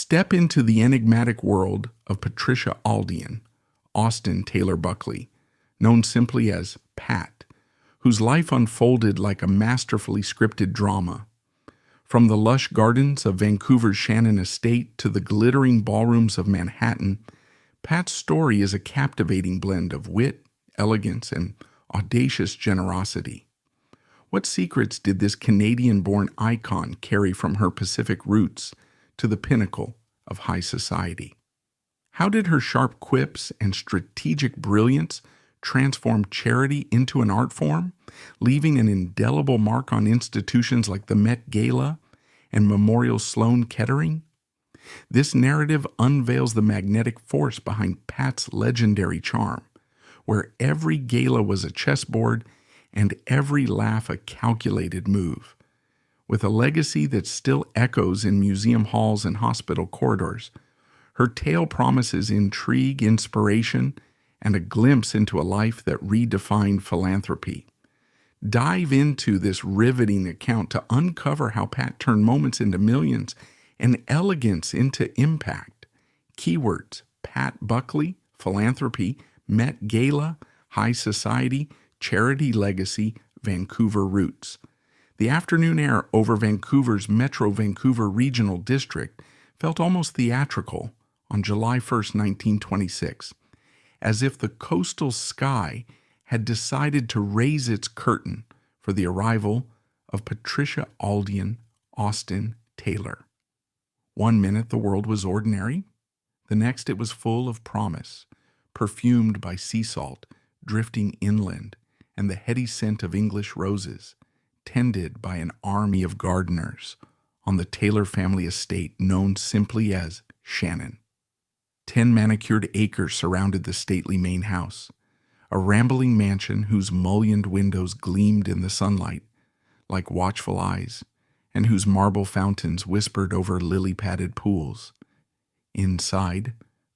Step into the enigmatic world of Patricia Aldyen, Austin Taylor Buckley, known simply as Pat, whose life unfolded like a masterfully scripted drama. From the lush gardens of Vancouver's Shannon estate to the glittering ballrooms of Manhattan, Pat's story is a captivating blend of wit, elegance, and audacious generosity. What secrets did this Canadian-born icon carry from her Pacific roots to the pinnacle of high society? How did her sharp quips and strategic brilliance transform charity into an art form, leaving an indelible mark on institutions like the Met Gala and Memorial Sloan Kettering? This narrative unveils the magnetic force behind Pat's legendary charm, where every gala was a chessboard and every laugh a calculated move. With a legacy that still echoes in museum halls and hospital corridors, her tale promises intrigue, inspiration, and a glimpse into a life that redefined philanthropy. Dive into this riveting account to uncover how Pat turned moments into millions and elegance into impact. Keywords: Pat Buckley, philanthropy, Met Gala, high society, charity legacy, Vancouver roots. The afternoon air over Vancouver's Metro Vancouver Regional District felt almost theatrical on July 1st, 1926, as if the coastal sky had decided to raise its curtain for the arrival of Patricia Aldyen Austin Taylor. One minute the world was ordinary, the next it was full of promise, perfumed by sea salt drifting inland and the heady scent of English roses, tended by an army of gardeners on the Taylor family estate known simply as Shannon. 10 manicured acres surrounded the stately main house, a rambling mansion whose mullioned windows gleamed in the sunlight like watchful eyes, and whose marble fountains whispered over lily-padded pools. Inside,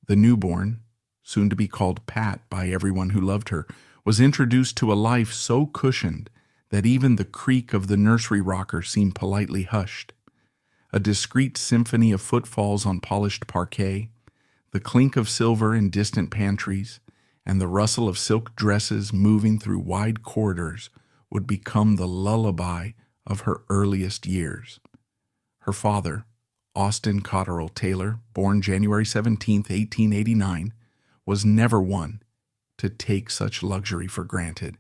the newborn, soon to be called Pat by everyone who loved her, was introduced to a life so cushioned that even the creak of the nursery rocker seemed politely hushed. A discreet symphony of footfalls on polished parquet, the clink of silver in distant pantries, and the rustle of silk dresses moving through wide corridors would become the lullaby of her earliest years. Her father, Austin Cotterill Taylor, born January 17, 1889, was never one to take such luxury for granted.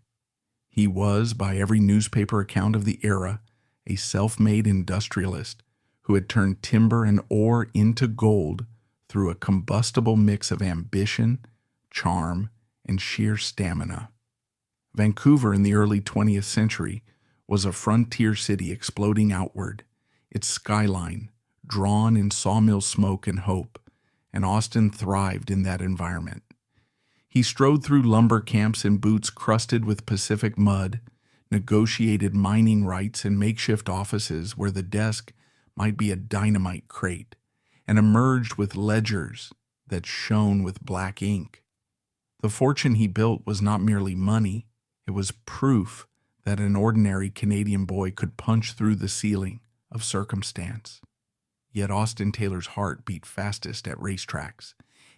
He was, by every newspaper account of the era, a self-made industrialist who had turned timber and ore into gold through a combustible mix of ambition, charm, and sheer stamina. Vancouver in the early 20th century was a frontier city exploding outward, its skyline drawn in sawmill smoke and hope, and Austin thrived in that environment. He strode through lumber camps in boots crusted with Pacific mud, negotiated mining rights in makeshift offices where the desk might be a dynamite crate, and emerged with ledgers that shone with black ink. The fortune he built was not merely money, it was proof that an ordinary Canadian boy could punch through the ceiling of circumstance. Yet Austin Taylor's heart beat fastest at racetracks,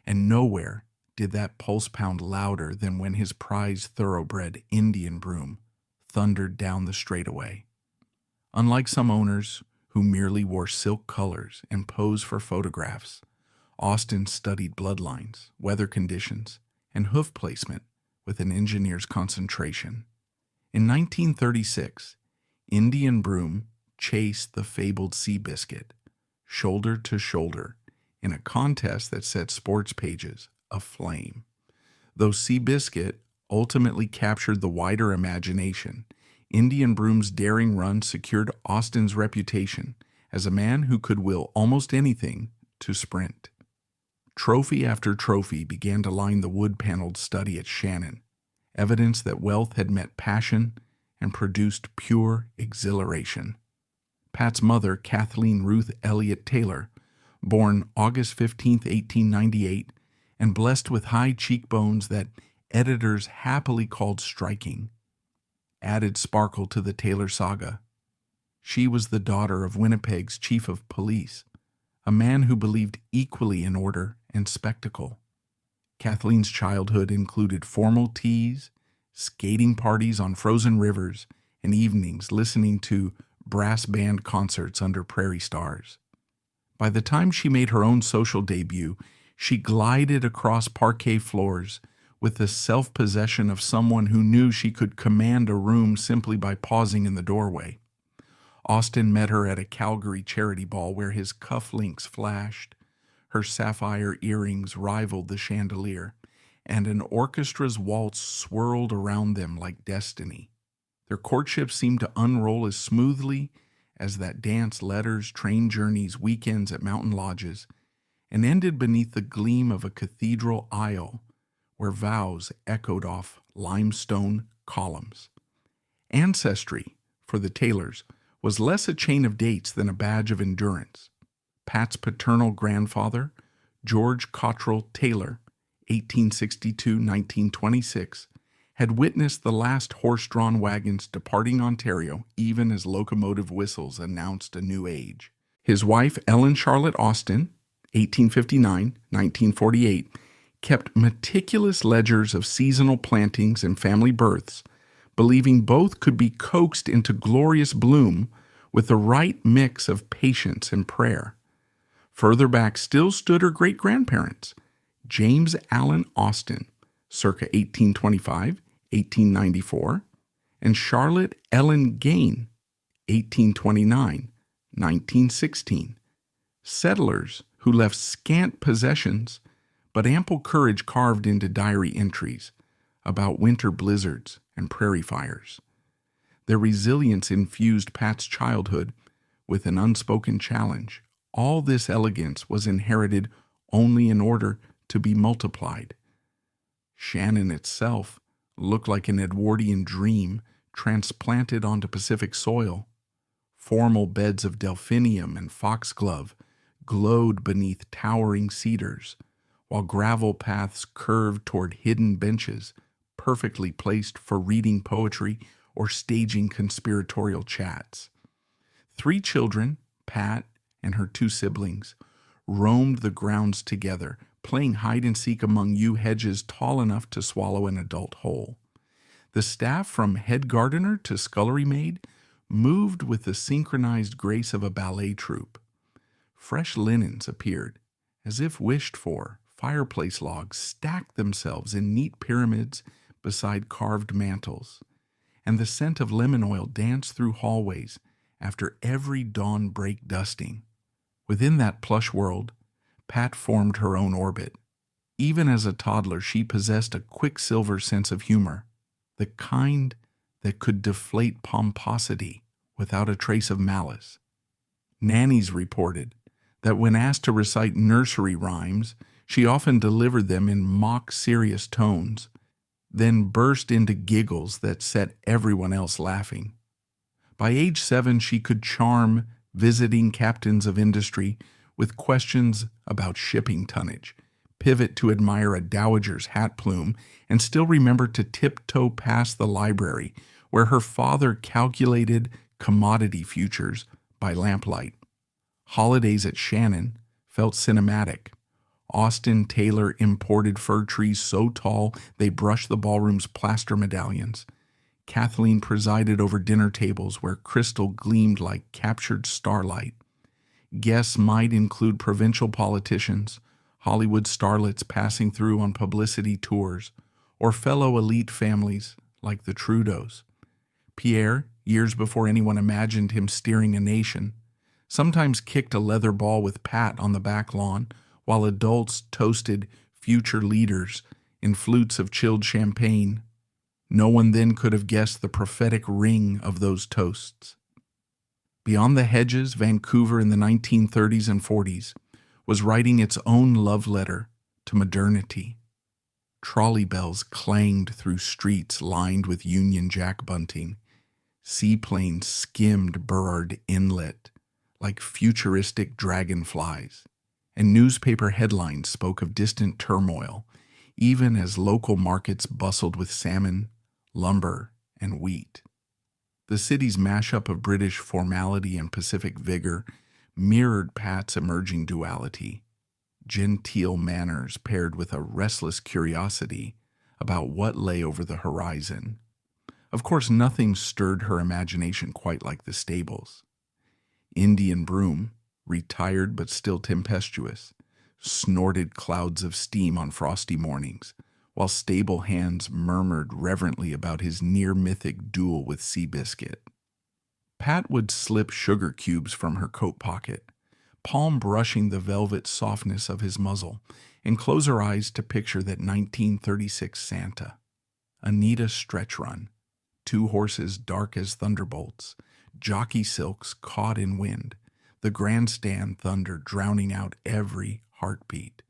and nowhere did that pulse pound louder than when his prized thoroughbred Indian Broom thundered down the straightaway. Unlike some owners who merely wore silk colors and posed for photographs, Austin studied bloodlines, weather conditions, and hoof placement with an engineer's concentration. In 1936, Indian Broom chased the fabled Seabiscuit, shoulder to shoulder, in a contest that set sports pages aflame. Though Seabiscuit ultimately captured the wider imagination, Indian Broom's daring run secured Austin's reputation as a man who could will almost anything to sprint. Trophy after trophy began to line the wood-paneled study at Shannon, evidence that wealth had met passion and produced pure exhilaration. Pat's mother, Kathleen Ruth Elliott Taylor, born August 15, 1898, and blessed with high cheekbones that editors happily called striking, added sparkle to the Taylor saga. She was the daughter of Winnipeg's chief of police, a man who believed equally in order and spectacle. Kathleen's childhood included formal teas, skating parties on frozen rivers, and evenings listening to brass band concerts under prairie stars. By the time she made her own social debut, she glided across parquet floors with the self-possession of someone who knew she could command a room simply by pausing in the doorway. Austin met her at a Calgary charity ball where his cufflinks flashed, her sapphire earrings rivaled the chandelier, and an orchestra's waltz swirled around them like destiny. Their courtship seemed to unroll as smoothly as that dance letters, train journeys, weekends at mountain lodges, and ended beneath the gleam of a cathedral aisle where vows echoed off limestone columns. Ancestry, for the Taylors, was less a chain of dates than a badge of endurance. Pat's paternal grandfather, George Cottrell Taylor, 1862-1926, had witnessed the last horse-drawn wagons departing Ontario even as locomotive whistles announced a new age. His wife, Ellen Charlotte Austin, 1859-1948, kept meticulous ledgers of seasonal plantings and family births, believing both could be coaxed into glorious bloom with the right mix of patience and prayer. Further back still stood her great-grandparents, James Allen Austin, circa 1825-1894, and Charlotte Ellen Gain, 1829-1916, settlers who left scant possessions but ample courage carved into diary entries about winter blizzards and prairie fires. Their resilience infused Pat's childhood with an unspoken challenge. All this elegance was inherited only in order to be multiplied. Shannon itself looked like an Edwardian dream transplanted onto Pacific soil. Formal beds of delphinium and foxglove glowed beneath towering cedars, while gravel paths curved toward hidden benches, perfectly placed for reading poetry or staging conspiratorial chats. 3 children, Pat and her 2 siblings, roamed the grounds together, playing hide-and-seek among yew hedges tall enough to swallow an adult whole. The staff, from head gardener to scullery maid, moved with the synchronized grace of a ballet troupe. Fresh linens appeared, as if wished for. Fireplace logs stacked themselves in neat pyramids beside carved mantels, and the scent of lemon oil danced through hallways after every dawn break dusting. Within that plush world, Pat formed her own orbit. Even as a toddler, she possessed a quicksilver sense of humor, the kind that could deflate pomposity without a trace of malice. Nannies reported that when asked to recite nursery rhymes, she often delivered them in mock-serious tones, then burst into giggles that set everyone else laughing. By age 7, she could charm visiting captains of industry with questions about shipping tonnage, pivot to admire a dowager's hat plume, and still remember to tiptoe past the library where her father calculated commodity futures by lamplight. Holidays at Shannon felt cinematic. Austin Taylor imported fir trees so tall they brushed the ballroom's plaster medallions. Kathleen presided over dinner tables where crystal gleamed like captured starlight. Guests might include provincial politicians, Hollywood starlets passing through on publicity tours, or fellow elite families like the Trudeaus. Pierre, years before anyone imagined him steering a nation, sometimes kicked a leather ball with Pat on the back lawn, while adults toasted future leaders in flutes of chilled champagne. No one then could have guessed the prophetic ring of those toasts. Beyond the hedges, Vancouver in the 1930s and 40s was writing its own love letter to modernity. Trolley bells clanged through streets lined with Union Jack bunting. Seaplanes skimmed Burrard Inlet like futuristic dragonflies, and newspaper headlines spoke of distant turmoil, even as local markets bustled with salmon, lumber, and wheat. The city's mashup of British formality and Pacific vigor mirrored Pat's emerging duality, genteel manners paired with a restless curiosity about what lay over the horizon. Of course, nothing stirred her imagination quite like the stables. Indian Broom, retired but still tempestuous, snorted clouds of steam on frosty mornings, while stable hands murmured reverently about his near-mythic duel with Seabiscuit. Pat would slip sugar cubes from her coat pocket, palm brushing the velvet softness of his muzzle, and close her eyes to picture that 1936 Santa. Anita stretch run, 2 horses dark as thunderbolts, jockey silks caught in wind, the grandstand thunder drowning out every heartbeat.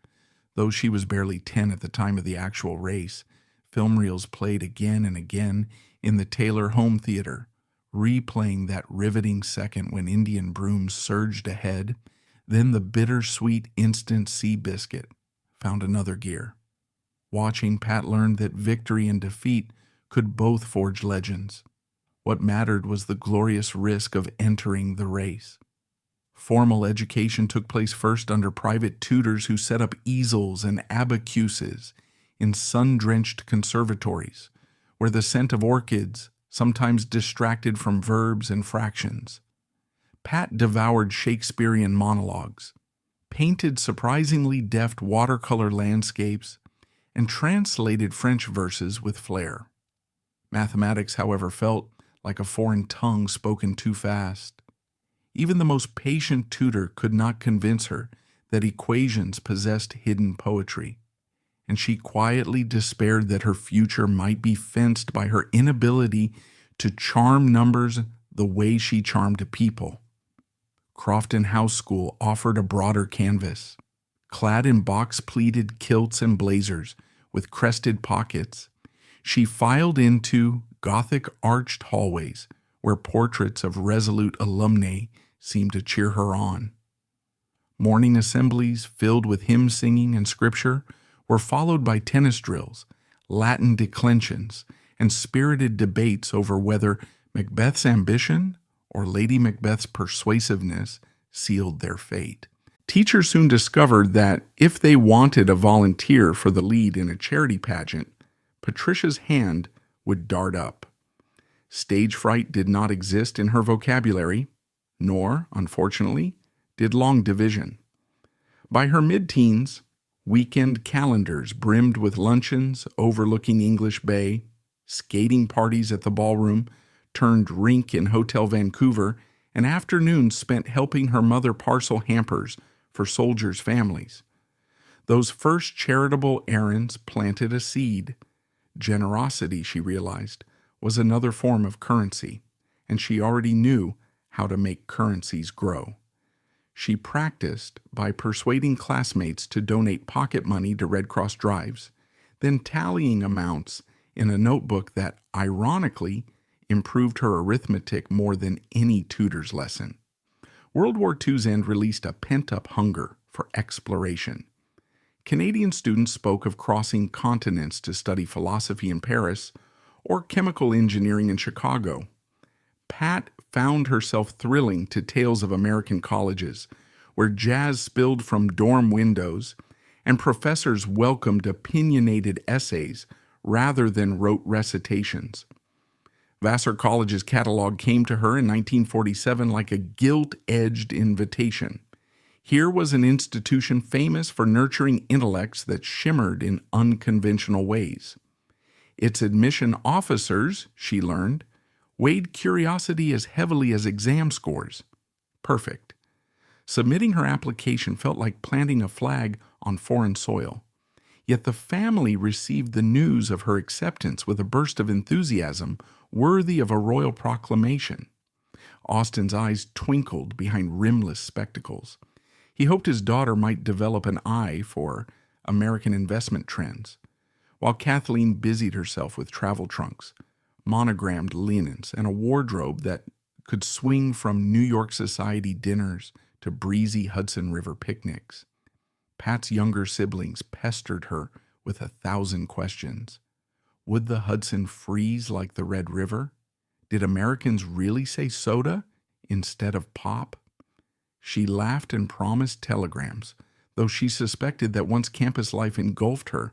Though she was barely 10 at the time of the actual race, film reels played again and again in the Taylor home theater, replaying that riveting second when Indian Broom surged ahead, then the bittersweet instant Seabiscuit found another gear. Watching, Pat learned that victory and defeat could both forge legends. What mattered was the glorious risk of entering the race. Formal education took place first under private tutors who set up easels and abacuses in sun-drenched conservatories, where the scent of orchids sometimes distracted from verbs and fractions. Pat devoured Shakespearean monologues, painted surprisingly deft watercolor landscapes, and translated French verses with flair. Mathematics, however, felt like a foreign tongue spoken too fast. Even the most patient tutor could not convince her that equations possessed hidden poetry, and she quietly despaired that her future might be fenced by her inability to charm numbers the way she charmed people. Crofton House School offered a broader canvas. Clad in box-pleated kilts and blazers with crested pockets, she filed into Gothic arched hallways where portraits of resolute alumnae seemed to cheer her on. Morning assemblies filled with hymn singing and scripture were followed by tennis drills, Latin declensions, and spirited debates over whether Macbeth's ambition or Lady Macbeth's persuasiveness sealed their fate. Teachers soon discovered that if they wanted a volunteer for the lead in a charity pageant, Patricia's hand would dart up. Stage fright did not exist in her vocabulary, nor, unfortunately, did long division. By her mid-teens, weekend calendars brimmed with luncheons overlooking English Bay, skating parties at the ballroom turned rink in Hotel Vancouver, and afternoons spent helping her mother parcel hampers for soldiers' families. Those first charitable errands planted a seed. Generosity, she realized, was another form of currency, and she already knew how to make currencies grow. She practiced by persuading classmates to donate pocket money to Red Cross drives, then tallying amounts in a notebook that, ironically, improved her arithmetic more than any tutor's lesson. World War II's end released a pent-up hunger for exploration. Canadian students spoke of crossing continents to study philosophy in Paris or chemical engineering in Chicago. Pat found herself thrilling to tales of American colleges, where jazz spilled from dorm windows and professors welcomed opinionated essays rather than rote recitations. Vassar College's catalog came to her in 1947 like a gilt-edged invitation. Here was an institution famous for nurturing intellects that shimmered in unconventional ways. Its admission officers, she learned, weighed curiosity as heavily as exam scores. Perfect. Submitting her application felt like planting a flag on foreign soil. Yet the family received the news of her acceptance with a burst of enthusiasm worthy of a royal proclamation. Austin's eyes twinkled behind rimless spectacles. He hoped his daughter might develop an eye for American investment trends, while Kathleen busied herself with travel trunks, monogrammed linens, and a wardrobe that could swing from New York society dinners to breezy Hudson River picnics. Pat's younger siblings pestered her with 1,000 questions. Would the Hudson freeze like the Red River? Did Americans really say soda instead of pop? She laughed and promised telegrams, though she suspected that once campus life engulfed her,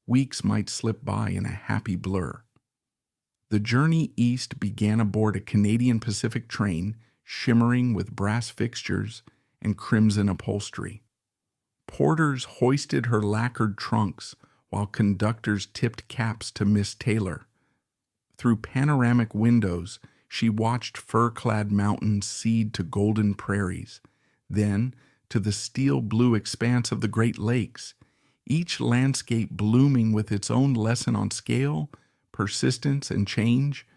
weeks might slip by in a happy blur. The journey east began aboard a Canadian Pacific train shimmering with brass fixtures and crimson upholstery. Porters hoisted her lacquered trunks while conductors tipped caps to Miss Taylor. Through panoramic windows, she watched fir-clad mountains cede to golden prairies, then to the steel-blue expanse of the Great Lakes, each landscape blooming with its own lesson on scale, persistence, and change.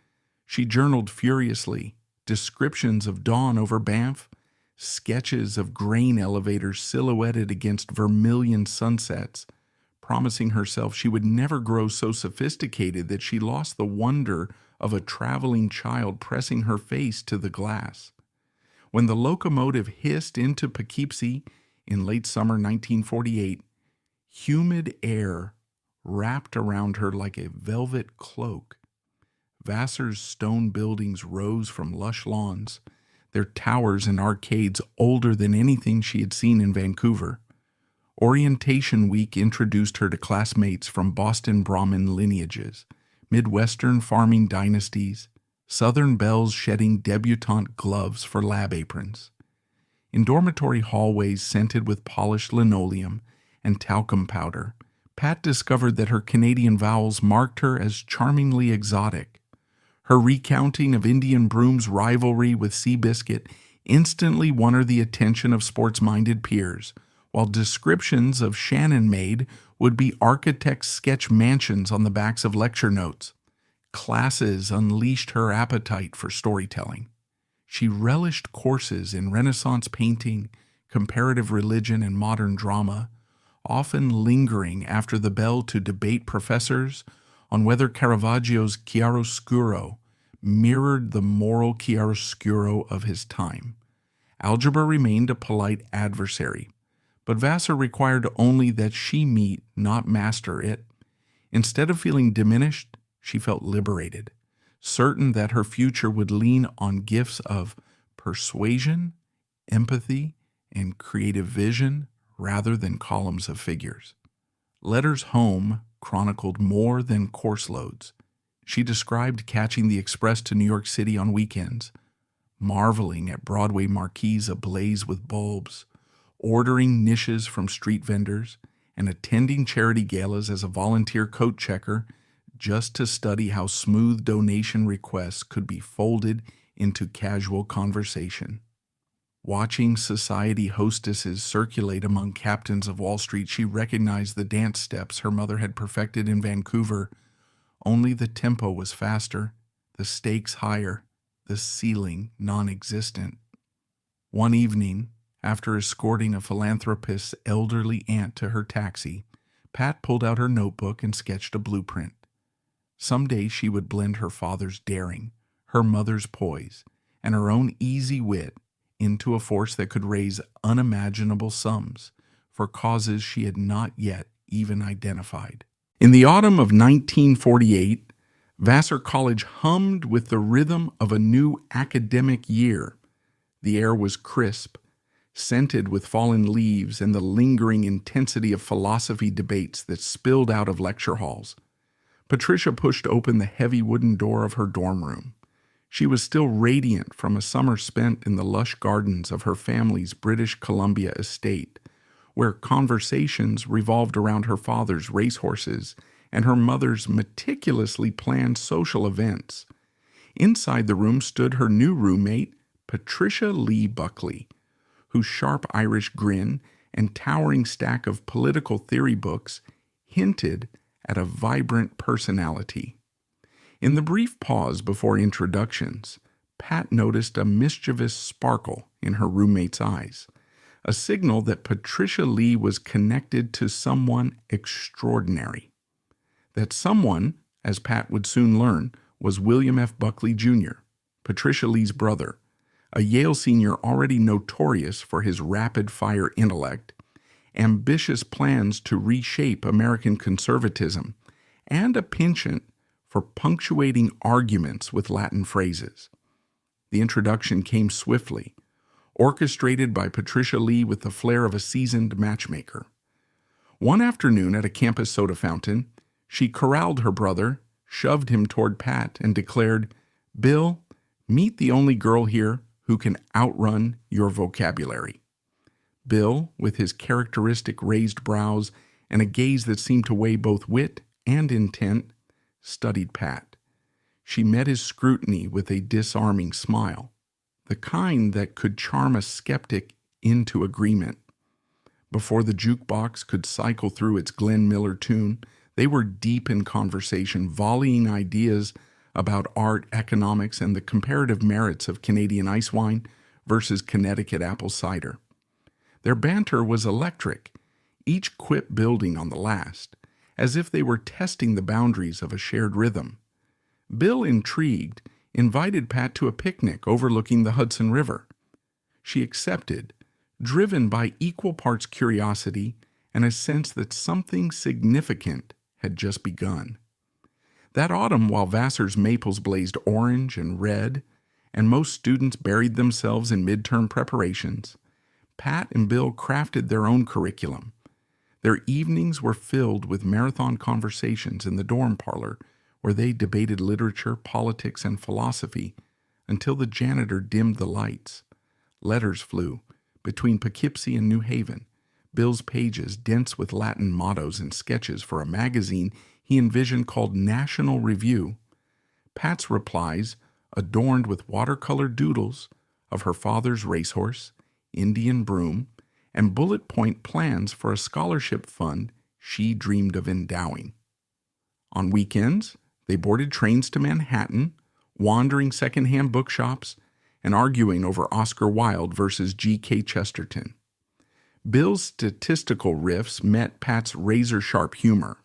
She journaled furiously, descriptions of dawn over Banff, sketches of grain elevators silhouetted against vermilion sunsets, promising herself she would never grow so sophisticated that she lost the wonder of a traveling child pressing her face to the glass. When the locomotive hissed into Poughkeepsie in late summer 1948, humid air wrapped around her like a velvet cloak. Vassar's stone buildings rose from lush lawns, their towers and arcades older than anything she had seen in Vancouver. Orientation Week introduced her to classmates from Boston Brahmin lineages, Midwestern farming dynasties, Southern belles shedding debutante gloves for lab aprons. In dormitory hallways scented with polished linoleum and talcum powder, Pat discovered that her Canadian vowels marked her as charmingly exotic. Her recounting of Indian Broom's rivalry with Seabiscuit instantly won her the attention of sports-minded peers, while descriptions of Shannon made would be architects' sketch mansions on the backs of lecture notes. Classes unleashed her appetite for storytelling. She relished courses in Renaissance painting, comparative religion, and modern drama, often lingering after the bell to debate professors on whether Caravaggio's chiaroscuro mirrored the moral chiaroscuro of his time. Algebra remained a polite adversary, but Vassar required only that she meet, not master it. Instead of feeling diminished, she felt liberated, certain that her future would lean on gifts of persuasion, empathy, and creative vision rather than columns of figures. Letters home chronicled more than course loads. She described catching the express to New York City on weekends, marveling at Broadway marquees ablaze with bulbs, ordering niches from street vendors, and attending charity galas as a volunteer coat checker just to study how smooth donation requests could be folded into casual conversation. Watching society hostesses circulate among captains of Wall Street, she recognized the dance steps her mother had perfected in Vancouver. Only the tempo was faster, the stakes higher, the ceiling non-existent. One evening, after escorting a philanthropist's elderly aunt to her taxi, Pat pulled out her notebook and sketched a blueprint. Someday she would blend her father's daring, her mother's poise, and her own easy wit into a force that could raise unimaginable sums for causes she had not yet even identified. In the autumn of 1948, Vassar College hummed with the rhythm of a new academic year. The air was crisp, scented with fallen leaves and the lingering intensity of philosophy debates that spilled out of lecture halls. Patricia pushed open the heavy wooden door of her dorm room. She was still radiant from a summer spent in the lush gardens of her family's British Columbia estate, where conversations revolved around her father's racehorses and her mother's meticulously planned social events. Inside the room stood her new roommate, Patricia Buckley, whose sharp Irish grin and towering stack of political theory books hinted at a vibrant personality. In the brief pause before introductions, Pat noticed a mischievous sparkle in her roommate's eyes, a signal that Patricia Lee was connected to someone extraordinary. That someone, as Pat would soon learn, was William F. Buckley Jr., Patricia Lee's brother, a Yale senior already notorious for his rapid-fire intellect, ambitious plans to reshape American conservatism, and a penchant for punctuating arguments with Latin phrases. The introduction came swiftly, orchestrated by Patricia Lee with the flair of a seasoned matchmaker. One afternoon at a campus soda fountain, she corralled her brother, shoved him toward Pat, and declared, "Bill, meet the only girl here who can outrun your vocabulary." Bill, with his characteristic raised brows and a gaze that seemed to weigh both wit and intent, studied Pat. She met his scrutiny with a disarming smile, the kind that could charm a skeptic into agreement. Before the jukebox could cycle through its Glenn Miller tune, they were deep in conversation, volleying ideas about art, economics, and the comparative merits of Canadian ice wine versus Connecticut apple cider. Their banter was electric, each quip building on the last, as if they were testing the boundaries of a shared rhythm. Bill, intrigued, invited Pat to a picnic overlooking the Hudson River. She accepted, driven by equal parts curiosity and a sense that something significant had just begun. That autumn, while Vassar's maples blazed orange and red, and most students buried themselves in midterm preparations, Pat and Bill crafted their own curriculum. Their evenings were filled with marathon conversations in the dorm parlor, where they debated literature, politics, and philosophy until the janitor dimmed the lights. Letters flew between Poughkeepsie and New Haven, Bill's pages dense with Latin mottos and sketches for a magazine he envisioned called National Review. Pat's replies adorned with watercolor doodles of her father's racehorse, Indian broom, and bullet point plans for a scholarship fund she dreamed of endowing. On weekends, they boarded trains to Manhattan, wandering secondhand bookshops, and arguing over Oscar Wilde versus G.K. Chesterton. Bill's statistical riffs met Pat's razor-sharp humor.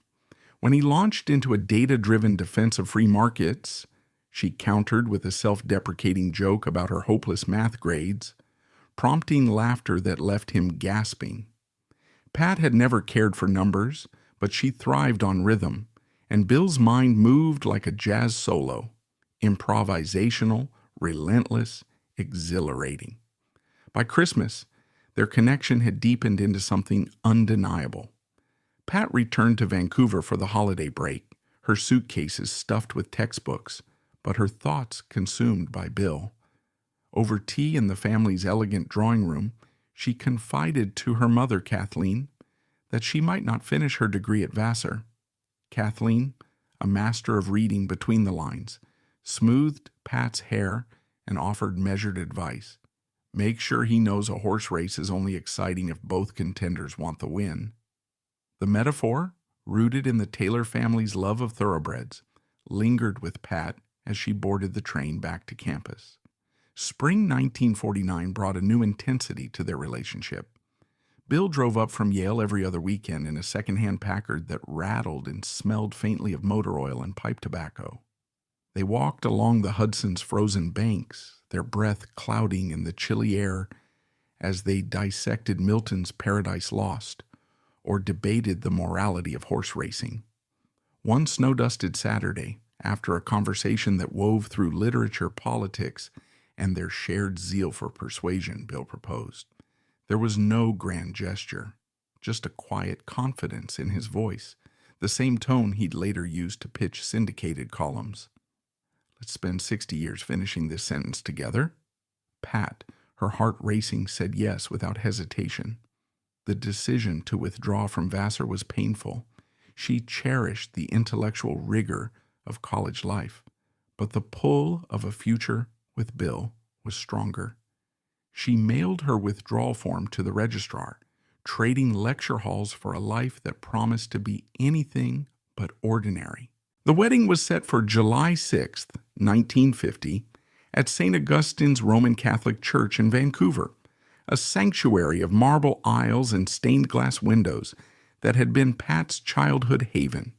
When he launched into a data-driven defense of free markets, she countered with a self-deprecating joke about her hopeless math grades, prompting laughter that left him gasping. Pat had never cared for numbers, but she thrived on rhythm, and Bill's mind moved like a jazz solo, improvisational, relentless, exhilarating. By Christmas, their connection had deepened into something undeniable. Pat returned to Vancouver for the holiday break, her suitcases stuffed with textbooks, but her thoughts consumed by Bill. Over tea in the family's elegant drawing room, she confided to her mother, Kathleen, that she might not finish her degree at Vassar. Kathleen, a master of reading between the lines, smoothed Pat's hair and offered measured advice. Make sure he knows a horse race is only exciting if both contenders want the win. The metaphor, rooted in the Taylor family's love of thoroughbreds, lingered with Pat as she boarded the train back to campus. Spring 1949 brought a new intensity to their relationship. Bill drove up from Yale every other weekend in a second-hand Packard that rattled and smelled faintly of motor oil and pipe tobacco. They walked along the Hudson's frozen banks, their breath clouding in the chilly air as they dissected Milton's Paradise Lost or debated the morality of horse racing. One snow-dusted Saturday, after a conversation that wove through literature, politics, and their shared zeal for persuasion, Bill proposed. There was no grand gesture, just a quiet confidence in his voice, the same tone he'd later used to pitch syndicated columns. Let's spend 60 years finishing this sentence together. Pat, her heart racing, said yes without hesitation. The decision to withdraw from Vassar was painful. She cherished the intellectual rigor of college life, but the pull of a future with Bill was stronger. She mailed her withdrawal form to the registrar, trading lecture halls for a life that promised to be anything but ordinary. The wedding was set for July 6th, 1950, at St. Augustine's Roman Catholic Church in Vancouver, a sanctuary of marble aisles and stained glass windows that had been Pat's childhood haven.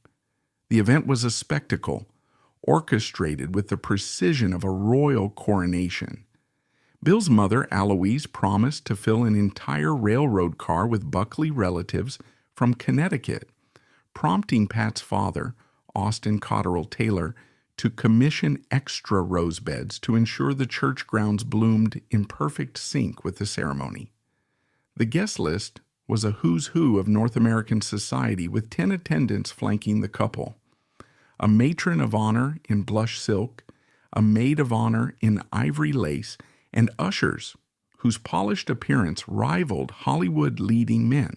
The event was a spectacle, orchestrated with the precision of a royal coronation. Bill's mother, Eloise, promised to fill an entire railroad car with Buckley relatives from Connecticut, prompting Pat's father, Austin Cotterill Taylor, to commission extra rose beds to ensure the church grounds bloomed in perfect sync with the ceremony. The guest list was a who's who of North American society, with 10 attendants flanking the couple. A matron of honor in blush silk, a maid of honor in ivory lace, and ushers whose polished appearance rivaled Hollywood leading men.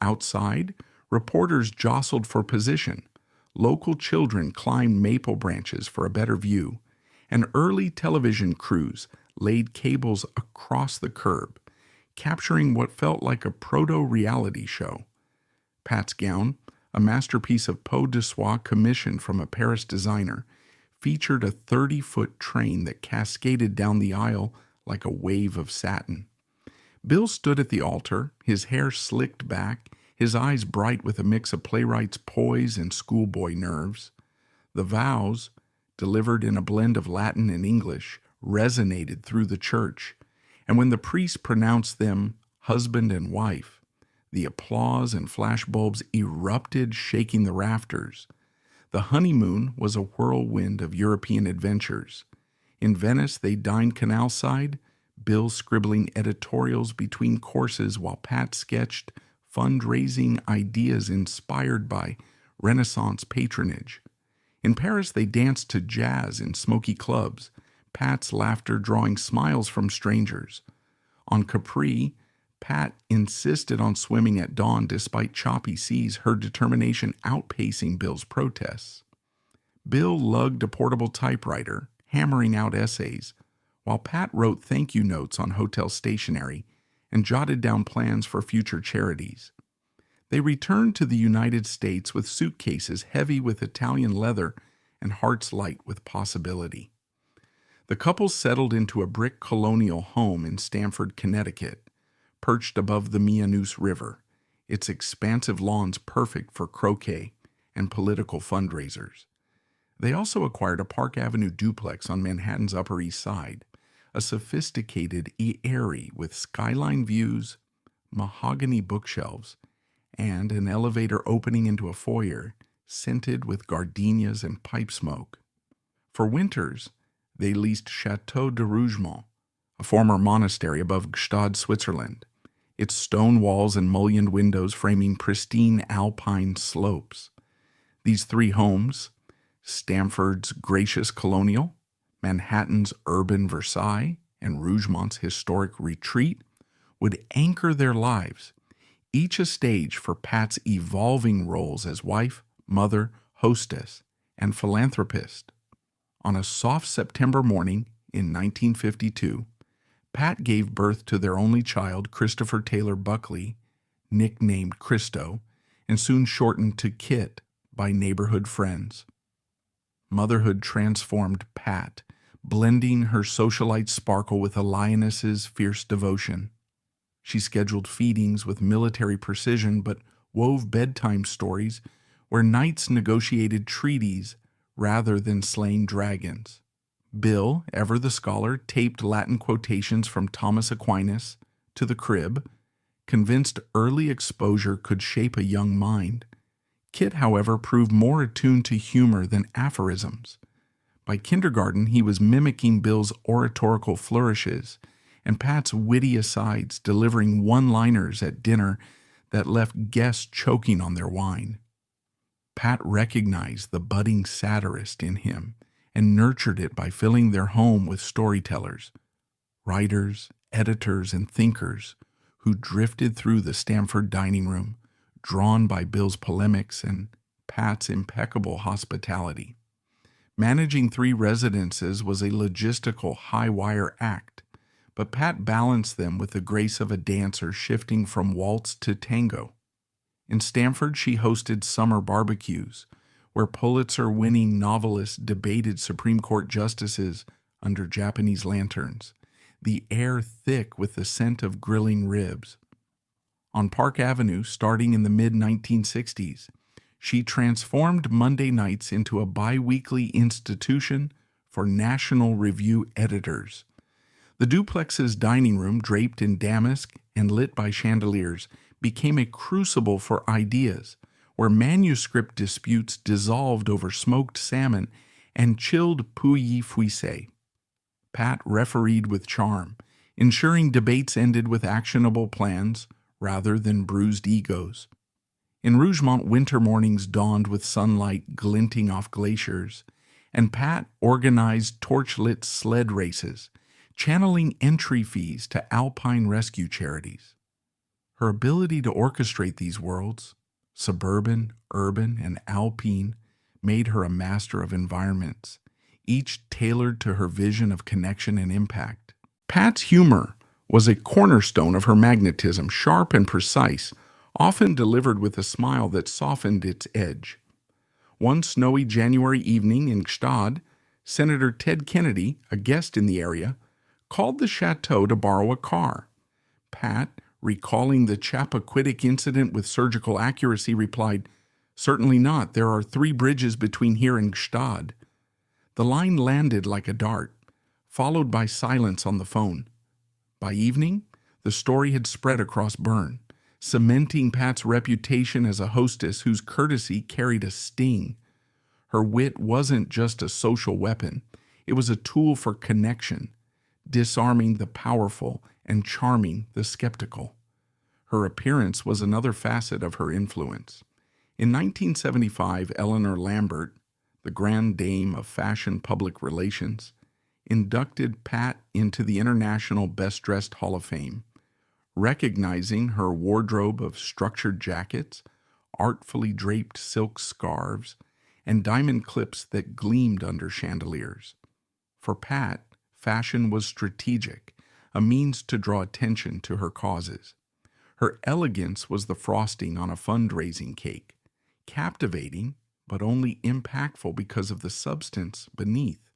Outside, reporters jostled for position, local children climbed maple branches for a better view, and early television crews laid cables across the curb, capturing what felt like a proto-reality show. Pat's gown, a masterpiece of peau de soie commissioned from a Paris designer, featured a 30-foot train that cascaded down the aisle like a wave of satin. Bill stood at the altar, his hair slicked back, his eyes bright with a mix of playwright's poise and schoolboy nerves. The vows, delivered in a blend of Latin and English, resonated through the church, and when the priest pronounced them husband and wife, the applause and flashbulbs erupted, shaking the rafters. The honeymoon was a whirlwind of European adventures. In Venice, they dined canal-side, Bill scribbling editorials between courses while Pat sketched fundraising ideas inspired by Renaissance patronage. In Paris, they danced to jazz in smoky clubs, Pat's laughter drawing smiles from strangers. On Capri, Pat insisted on swimming at dawn despite choppy seas, her determination outpacing Bill's protests. Bill lugged a portable typewriter, hammering out essays, while Pat wrote thank you notes on hotel stationery and jotted down plans for future charities. They returned to the United States with suitcases heavy with Italian leather and hearts light with possibility. The couple settled into a brick colonial home in Stamford, Connecticut, perched above the Mianus River, its expansive lawns perfect for croquet and political fundraisers. They also acquired a Park Avenue duplex on Manhattan's Upper East Side, a sophisticated eyrie with skyline views, mahogany bookshelves, and an elevator opening into a foyer scented with gardenias and pipe smoke. For winters, they leased Chateau de Rougemont, a former monastery above Gstaad, Switzerland, its stone walls and mullioned windows framing pristine alpine slopes. These three homes, Stamford's gracious colonial, Manhattan's urban Versailles, and Rougemont's historic retreat, would anchor their lives, each a stage for Pat's evolving roles as wife, mother, hostess, and philanthropist. On a soft September morning in 1952, Pat gave birth to their only child, Christopher Taylor Buckley, nicknamed Christo, and soon shortened to Kit by neighborhood friends. Motherhood transformed Pat, blending her socialite sparkle with a lioness's fierce devotion. She scheduled feedings with military precision, but wove bedtime stories where knights negotiated treaties rather than slaying dragons. Bill, ever the scholar, taped Latin quotations from Thomas Aquinas to the crib, convinced early exposure could shape a young mind. Kit, however, proved more attuned to humor than aphorisms. By kindergarten, he was mimicking Bill's oratorical flourishes and Pat's witty asides, delivering one-liners at dinner that left guests choking on their wine. Pat recognized the budding satirist in him and nurtured it by filling their home with storytellers, writers, editors, and thinkers who drifted through the Stamford dining room, drawn by Bill's polemics and Pat's impeccable hospitality. Managing 3 residences was a logistical high-wire act, but Pat balanced them with the grace of a dancer shifting from waltz to tango. In Stamford, she hosted summer barbecues, where Pulitzer-winning novelists debated Supreme Court justices under Japanese lanterns, the air thick with the scent of grilling ribs. On Park Avenue, starting in the mid-1960s, she transformed Monday nights into a bi-weekly institution for National Review editors. The duplex's dining room, draped in damask and lit by chandeliers, became a crucible for ideas, where manuscript disputes dissolved over smoked salmon and chilled pouilly fuissé. Pat refereed with charm, ensuring debates ended with actionable plans rather than bruised egos. In Rougemont, winter mornings dawned with sunlight glinting off glaciers, and Pat organized torch-lit sled races, channeling entry fees to alpine rescue charities. Her ability to orchestrate these worlds, suburban, urban, and alpine, made her a master of environments, each tailored to her vision of connection and impact. Pat's humor was a cornerstone of her magnetism, sharp and precise, often delivered with a smile that softened its edge. One snowy January evening in Gstaad, Senator Ted Kennedy, a guest in the area, called the chateau to borrow a car. Pat, recalling the Chappaquiddick incident with surgical accuracy, replied, "Certainly not. There are 3 bridges between here and Gstaad." The line landed like a dart, followed by silence on the phone. By evening, the story had spread across Bern, cementing Pat's reputation as a hostess whose courtesy carried a sting. Her wit wasn't just a social weapon, it was a tool for connection, disarming the powerful and charming the skeptical. Her appearance was another facet of her influence. In 1975, Eleanor Lambert, the grand dame of fashion public relations, inducted Pat into the International Best Dressed Hall of Fame, recognizing her wardrobe of structured jackets, artfully draped silk scarves, and diamond clips that gleamed under chandeliers. For Pat, fashion was strategic, a means to draw attention to her causes. Her elegance was the frosting on a fundraising cake, captivating but only impactful because of the substance beneath.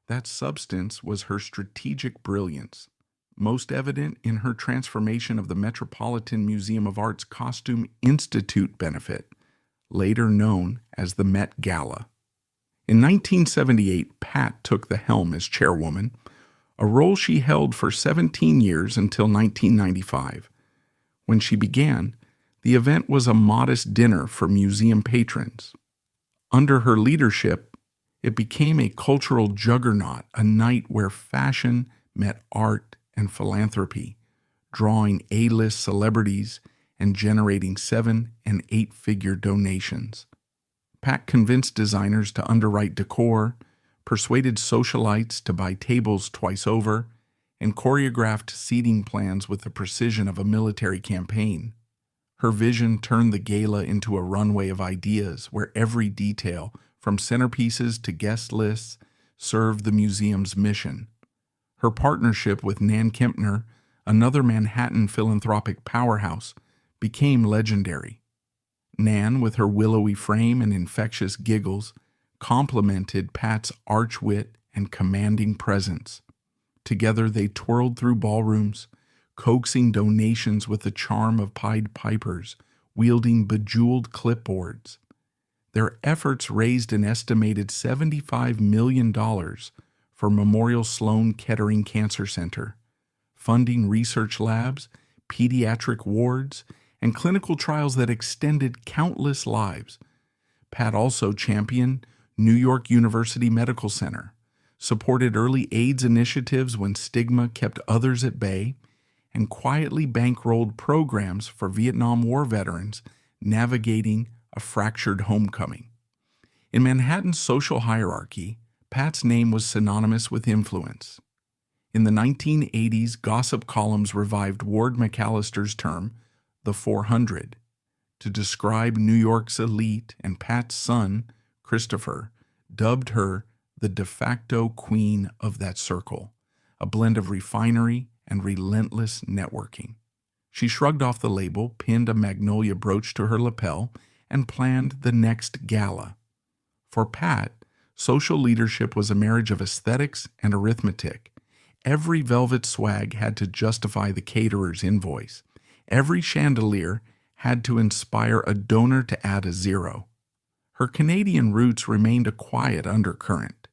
That substance was her strategic brilliance, most evident in her transformation of the Metropolitan Museum of Art's Costume Institute benefit, later known as the Met Gala. In 1978, Pat took the helm as chairwoman, a role she held for 17 years until 1995. When she began, the event was a modest dinner for museum patrons. Under her leadership, it became a cultural juggernaut, a night where fashion met art and philanthropy, drawing A-list celebrities and generating 7- and 8-figure donations. Pat convinced designers to underwrite decor, persuaded socialites to buy tables twice over, and choreographed seating plans with the precision of a military campaign. Her vision turned the gala into a runway of ideas where every detail, from centerpieces to guest lists, served the museum's mission. Her partnership with Nan Kempner, another Manhattan philanthropic powerhouse, became legendary. Nan, with her willowy frame and infectious giggles, complemented Pat's arch wit and commanding presence. Together they twirled through ballrooms, coaxing donations with the charm of Pied Pipers, wielding bejeweled clipboards. Their efforts raised an estimated $75 million for Memorial Sloan Kettering Cancer Center, funding research labs, pediatric wards, and clinical trials that extended countless lives. Pat also championed New York University Medical Center, supported early AIDS initiatives when stigma kept others at bay, and quietly bankrolled programs for Vietnam War veterans navigating a fractured homecoming. In Manhattan's social hierarchy, Pat's name was synonymous with influence. In the 1980s, gossip columns revived Ward McAllister's term, the 400, to describe New York's elite, and Pat's son, Christopher, dubbed her the de facto queen of that circle, a blend of refinery and relentless networking. She shrugged off the label, pinned a magnolia brooch to her lapel, and planned the next gala. For Pat, social leadership was a marriage of aesthetics and arithmetic. Every velvet swag had to justify the caterer's invoice. Every chandelier had to inspire a donor to add a zero. Her Canadian roots remained a quiet undercurrent.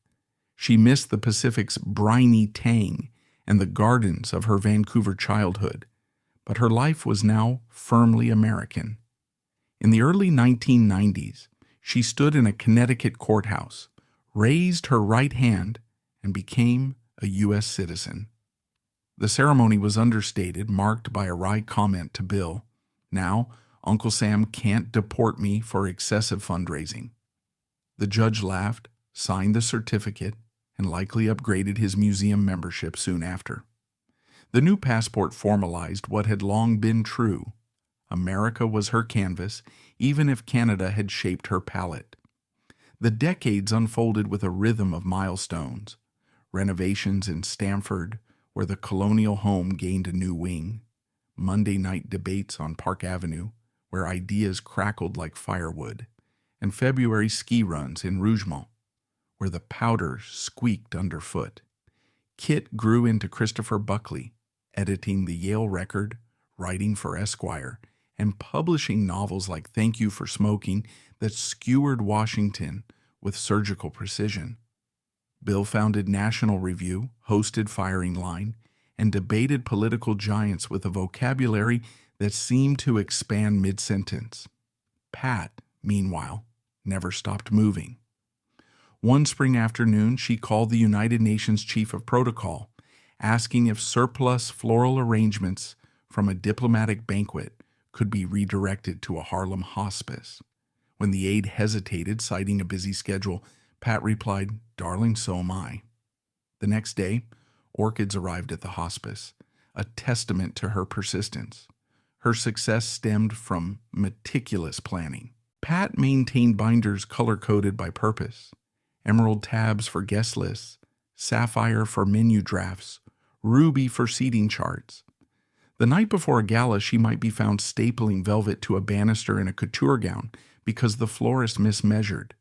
She missed the Pacific's briny tang and the gardens of her Vancouver childhood, but her life was now firmly American. In the early 1990s, she stood in a Connecticut courthouse, raised her right hand, and became a U.S. citizen. The ceremony was understated, marked by a wry comment to Bill, "Now, Uncle Sam can't deport me for excessive fundraising." The judge laughed, signed the certificate, and likely upgraded his museum membership soon after. The new passport formalized what had long been true. America was her canvas, even if Canada had shaped her palette. The decades unfolded with a rhythm of milestones. Renovations in Stamford, where the colonial home gained a new wing. Monday night debates on Park Avenue, where ideas crackled like firewood. And February ski runs in Rougemont, where the powder squeaked underfoot. Kit grew into Christopher Buckley, editing the Yale Record, writing for Esquire, and publishing novels like Thank You for Smoking that skewered Washington with surgical precision. Bill founded National Review, hosted Firing Line, and debated political giants with a vocabulary that seemed to expand mid-sentence. Pat, meanwhile, never stopped moving. One spring afternoon, she called the United Nations Chief of Protocol, asking if surplus floral arrangements from a diplomatic banquet could be redirected to a Harlem hospice. When the aide hesitated, citing a busy schedule, Pat replied, "Darling, so am I." The next day, orchids arrived at the hospice, a testament to her persistence. Her success stemmed from meticulous planning. Pat maintained binders color-coded by purpose, emerald tabs for guest lists, sapphire for menu drafts, ruby for seating charts. The night before a gala, she might be found stapling velvet to a banister in a couture gown because the florist mismeasured.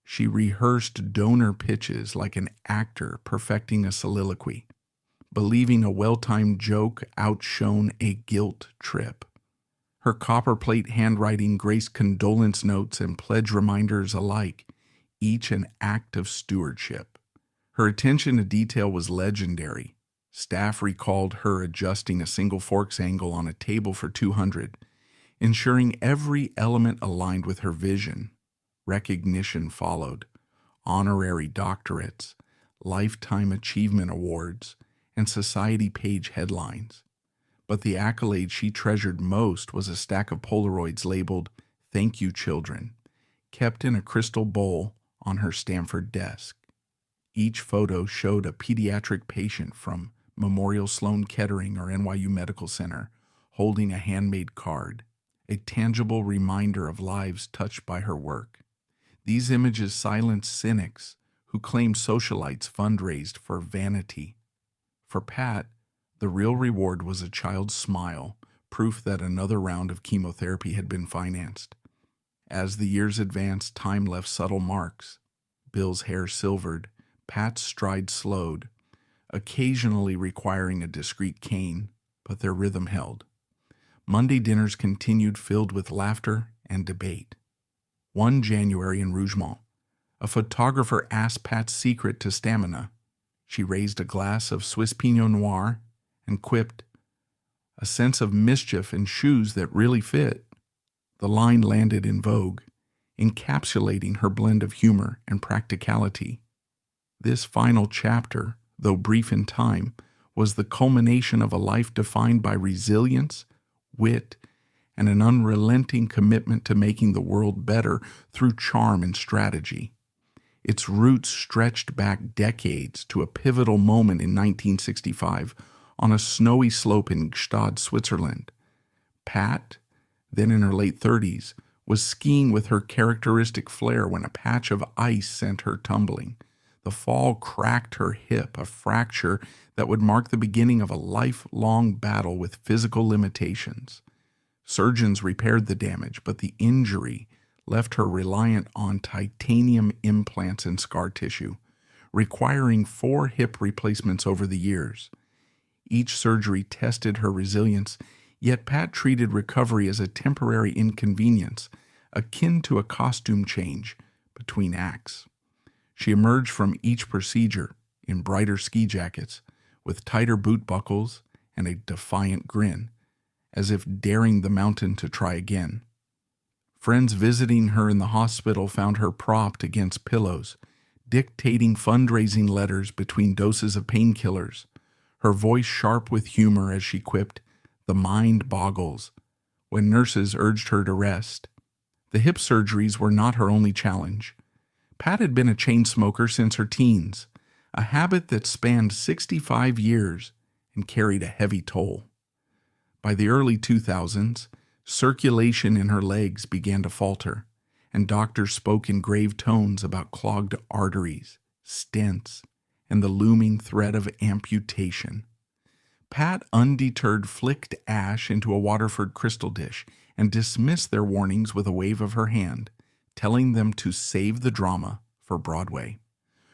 She rehearsed donor pitches like an actor perfecting a soliloquy, believing a well-timed joke outshone a guilt trip. Her copperplate handwriting graced condolence notes and pledge reminders alike, each an act of stewardship. Her attention to detail was legendary. Staff recalled her adjusting a single fork's angle on a table for 200, ensuring every element aligned with her vision. Recognition followed: honorary doctorates, lifetime achievement awards, and society page headlines. But the accolade she treasured most was a stack of Polaroids labeled "Thank You, Children," kept in a crystal bowl on her Stanford desk. Each photo showed a pediatric patient from Memorial Sloan Kettering or NYU Medical Center holding a handmade card, a tangible reminder of lives touched by her work. These images silenced cynics who claimed socialites fundraised for vanity. For Pat, the real reward was a child's smile, proof that another round of chemotherapy had been financed. As the years advanced, time left subtle marks. Bill's hair silvered, Pat's stride slowed, occasionally requiring a discreet cane, but their rhythm held. Monday dinners continued, filled with laughter and debate. One January in Rougemont, a photographer asked Pat's secret to stamina. She raised a glass of Swiss Pinot Noir and quipped, "A sense of mischief in shoes that really fit." The line landed in vogue, encapsulating her blend of humor and practicality. This final chapter, though brief in time, was the culmination of a life defined by resilience, wit, and an unrelenting commitment to making the world better through charm and strategy. Its roots stretched back decades to a pivotal moment in 1965 on a snowy slope in Gstaad, Switzerland. Pat, then in her late 30s, was skiing with her characteristic flair when a patch of ice sent her tumbling. The fall cracked her hip, a fracture that would mark the beginning of a lifelong battle with physical limitations. Surgeons repaired the damage, but the injury left her reliant on titanium implants and scar tissue, requiring 4 hip replacements over the years. Each surgery tested her resilience, yet Pat treated recovery as a temporary inconvenience, akin to a costume change between acts. She emerged from each procedure in brighter ski jackets, with tighter boot buckles and a defiant grin, as if daring the mountain to try again. Friends visiting her in the hospital found her propped against pillows, dictating fundraising letters between doses of painkillers, her voice sharp with humor as she quipped, "The mind boggles," when nurses urged her to rest. The hip surgeries were not her only challenge. Pat had been a chain smoker since her teens, a habit that spanned 65 years and carried a heavy toll. By the early 2000s, circulation in her legs began to falter, and doctors spoke in grave tones about clogged arteries, stents, and the looming threat of amputation. Pat, undeterred, flicked ash into a Waterford crystal dish and dismissed their warnings with a wave of her hand, telling them to save the drama for Broadway.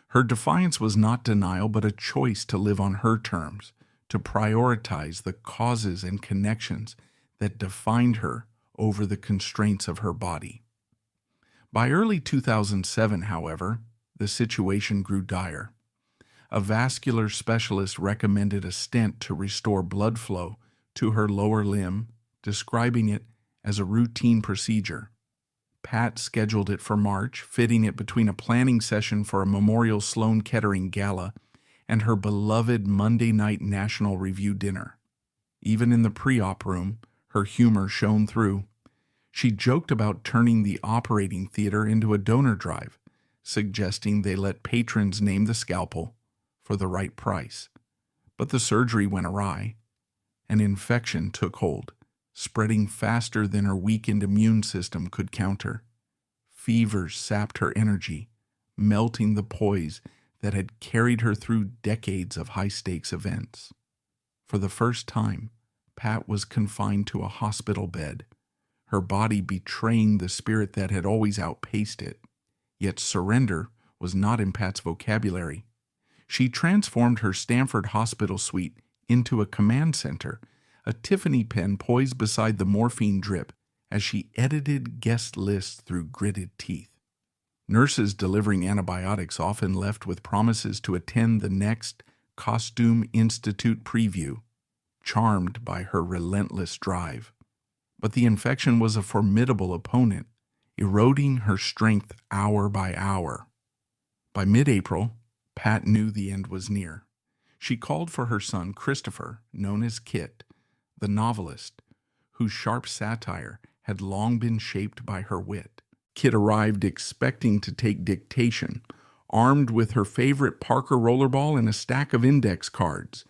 Her defiance was not denial, but a choice to live on her terms, to prioritize the causes and connections that defined her over the constraints of her body. By early 2007, however, the situation grew dire. A vascular specialist recommended a stent to restore blood flow to her lower limb, describing it as a routine procedure. Pat scheduled it for March, fitting it between a planning session for a Memorial Sloan Kettering Gala and her beloved Monday night National Review dinner. Even in the pre-op room, her humor shone through. She joked about turning the operating theater into a donor drive, suggesting they let patrons name the scalpel for the right price. But the surgery went awry. An infection took hold, spreading faster than her weakened immune system could counter. Fevers sapped her energy, melting the poise that had carried her through decades of high-stakes events. For the first time, Pat was confined to a hospital bed, her body betraying the spirit that had always outpaced it. Yet surrender was not in Pat's vocabulary. She transformed her Stanford hospital suite into a command center, a Tiffany pen poised beside the morphine drip as she edited guest lists through gritted teeth. Nurses delivering antibiotics often left with promises to attend the next Costume Institute preview, charmed by her relentless drive. But the infection was a formidable opponent, eroding her strength hour by hour. By mid-April, Pat knew the end was near. She called for her son, Christopher, known as Kit, the novelist, whose sharp satire had long been shaped by her wit. Kit arrived expecting to take dictation, armed with her favorite Parker rollerball and a stack of index cards.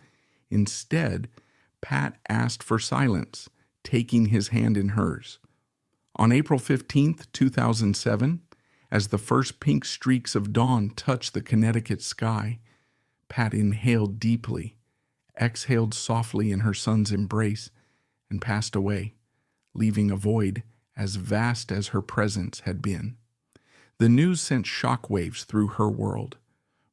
Instead, Pat asked for silence, taking his hand in hers. On April 15, 2007, as the first pink streaks of dawn touched the Connecticut sky, Pat inhaled deeply, exhaled softly in her son's embrace, and passed away, leaving a void as vast as her presence had been. The news sent shockwaves through her world.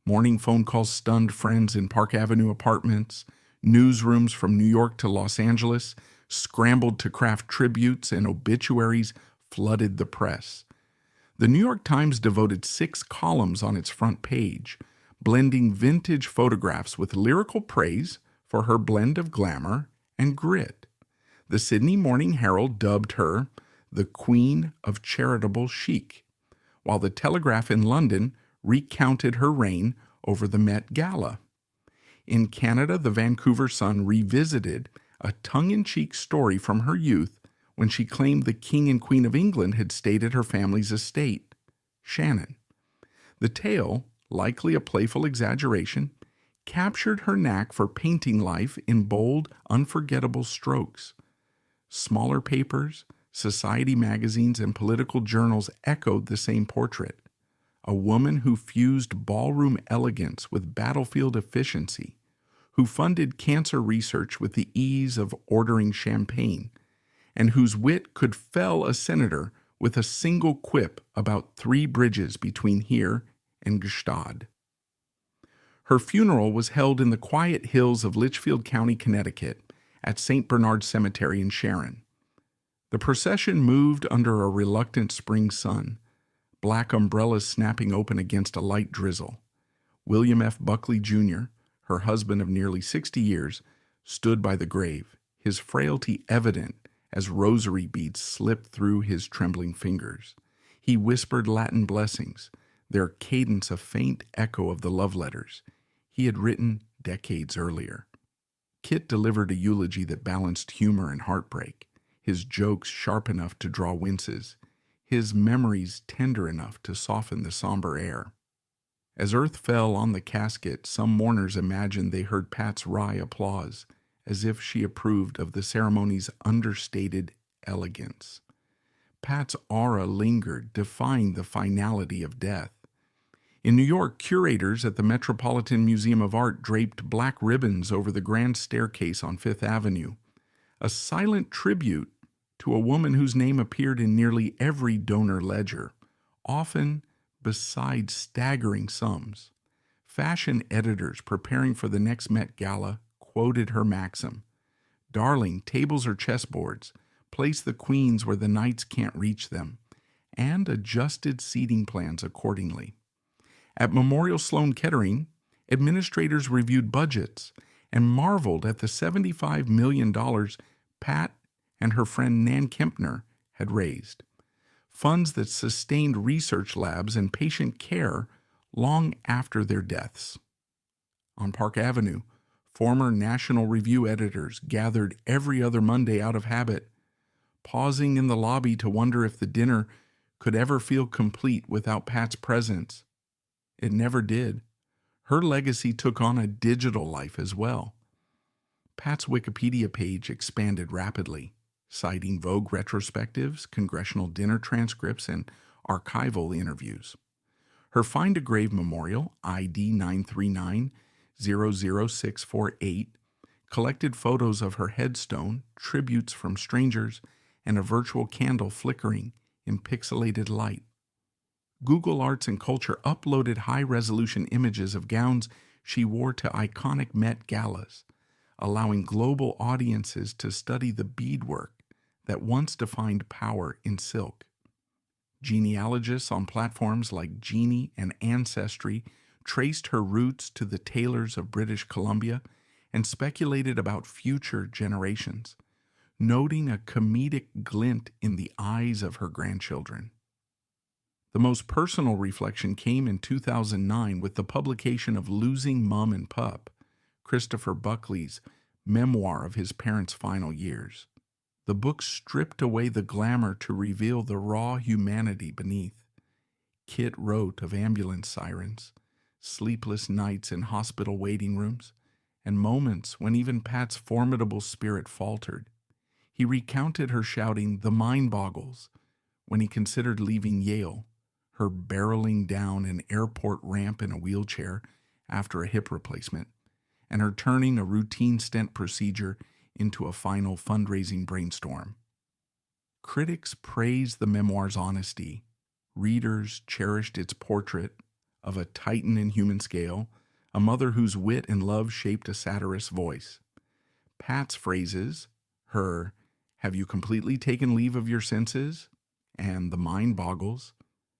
Morning phone calls stunned friends in Park Avenue apartments. Newsrooms from New York to Los Angeles scrambled to craft tributes, and obituaries flooded the press. The New York Times devoted 6 columns on its front page, blending vintage photographs with lyrical praise for her blend of glamour and grit. The Sydney Morning Herald dubbed her the Queen of Charitable Chic, while the Telegraph in London recounted her reign over the Met Gala. In Canada, the Vancouver Sun revisited a tongue-in-cheek story from her youth when she claimed the King and Queen of England had stayed at her family's estate, Shannon. The tale, likely a playful exaggeration, captured her knack for painting life in bold, unforgettable strokes. Smaller papers, society magazines, and political journals echoed the same portrait. A woman who fused ballroom elegance with battlefield efficiency, who funded cancer research with the ease of ordering champagne, and whose wit could fell a senator with a single quip about 3 bridges between here and Gstaad. Her funeral was held in the quiet hills of Litchfield County, Connecticut, at St. Bernard Cemetery in Sharon. The procession moved under a reluctant spring sun, black umbrellas snapping open against a light drizzle. William F. Buckley, Jr., her husband of nearly 60 years, stood by the grave, his frailty evident as rosary beads slipped through his trembling fingers. He whispered Latin blessings, their cadence a faint echo of the love letters he had written decades earlier. Kit delivered a eulogy that balanced humor and heartbreak, his jokes sharp enough to draw winces, his memories tender enough to soften the somber air. As earth fell on the casket, some mourners imagined they heard Pat's wry applause, as if she approved of the ceremony's understated elegance. Pat's aura lingered, defying the finality of death. In New York, curators at the Metropolitan Museum of Art draped black ribbons over the grand staircase on Fifth Avenue, a silent tribute to a woman whose name appeared in nearly every donor ledger, often beside staggering sums. Fashion editors preparing for the next Met Gala quoted her maxim, "Darling, tables are chessboards. Place the queens where the knights can't reach them," and adjusted seating plans accordingly. At Memorial Sloan Kettering, administrators reviewed budgets and marveled at the $75 million Pat and her friend Nan Kempner had raised, funds that sustained research labs and patient care long after their deaths. On Park Avenue, former National Review editors gathered every other Monday out of habit, pausing in the lobby to wonder if the dinner could ever feel complete without Pat's presence. It never did. Her legacy took on a digital life as well. Pat's Wikipedia page expanded rapidly, citing Vogue retrospectives, congressional dinner transcripts, and archival interviews. Her Find a Grave memorial, ID 939-00648, collected photos of her headstone, tributes from strangers, and a virtual candle flickering in pixelated light. Google Arts and Culture uploaded high-resolution images of gowns she wore to iconic Met Galas, allowing global audiences to study the beadwork that once defined power in silk. Genealogists on platforms like Genie and Ancestry traced her roots to the tailors of British Columbia and speculated about future generations, noting a comedic glint in the eyes of her grandchildren. The most personal reflection came in 2009 with the publication of Losing Mum and Pup, Christopher Buckley's memoir of his parents' final years. The book stripped away the glamour to reveal the raw humanity beneath. Kit wrote of ambulance sirens, sleepless nights in hospital waiting rooms, and moments when even Pat's formidable spirit faltered. He recounted her shouting, "The mind boggles," when he considered leaving Yale, her barreling down an airport ramp in a wheelchair after a hip replacement, and her turning a routine stent procedure into a final fundraising brainstorm. Critics praised the memoir's honesty. Readers cherished its portrait of a titan in human scale, a mother whose wit and love shaped a satirist's voice. Pat's phrases, her "Have you completely taken leave of your senses?" and "The mind boggles,"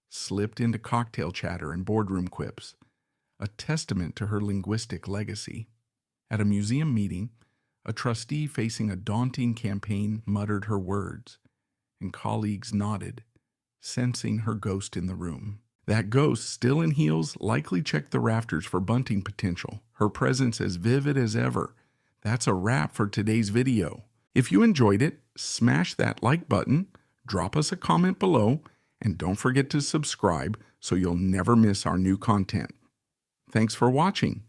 slipped into cocktail chatter and boardroom quips, a testament to her linguistic legacy. At a museum meeting, a trustee facing a daunting campaign muttered her words, and colleagues nodded, sensing her ghost in the room. That ghost, still in heels, likely checked the rafters for bunting potential, her presence as vivid as ever. That's a wrap for today's video. If you enjoyed it, smash that like button, drop us a comment below, and don't forget to subscribe so you'll never miss our new content. Thanks for watching.